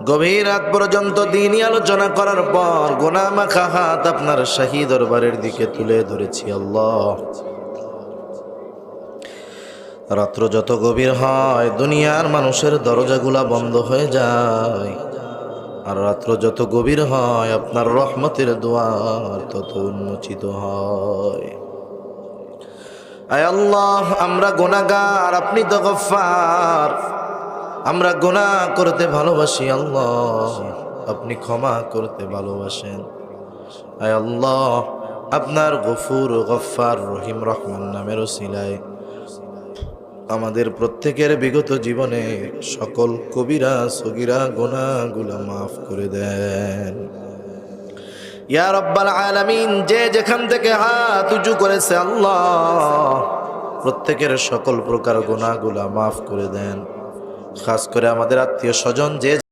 গভীর রাত পর্যন্ত দিনই আলোচনা করার পর গুনাহ মাখা হাত আপনার শাহী দরবারের দিকে তুলে ধরেছি আল্লাহ। রাত্র যত গভীর হয় দুনিয়ার মানুষের দরজাগুলা বন্ধ হয়ে যায়, আর রাত্র যত গভীর হয় আপনার রহমতের দুয়ার তত উন্মোচিত হয়। আয় আল্লাহ, আমরা গুনাহগার, আপনি তো গফফার। আমরা গুনাহ করতে ভালোবাসি আল্লাহ, আপনি ক্ষমা করতে ভালোবাসেন। আয় আল্লাহ, আপনার গফুর, গফফার, রহিম, রহমান নামের ওসিলায় আমাদের প্রত্যেকের বিগত জীবনে সকল কবিরা সগীরা গুনাহগুলো মাফ করে দেন ইয়া রাব্বাল আলামিন। যে যেখান থেকে হাত উঁচু করেছে আল্লাহ, প্রত্যেকের সকল প্রকার গুনাহগুলো মাফ করে দেন। খাস করে আমাদের আত্মীয় স্বজন যে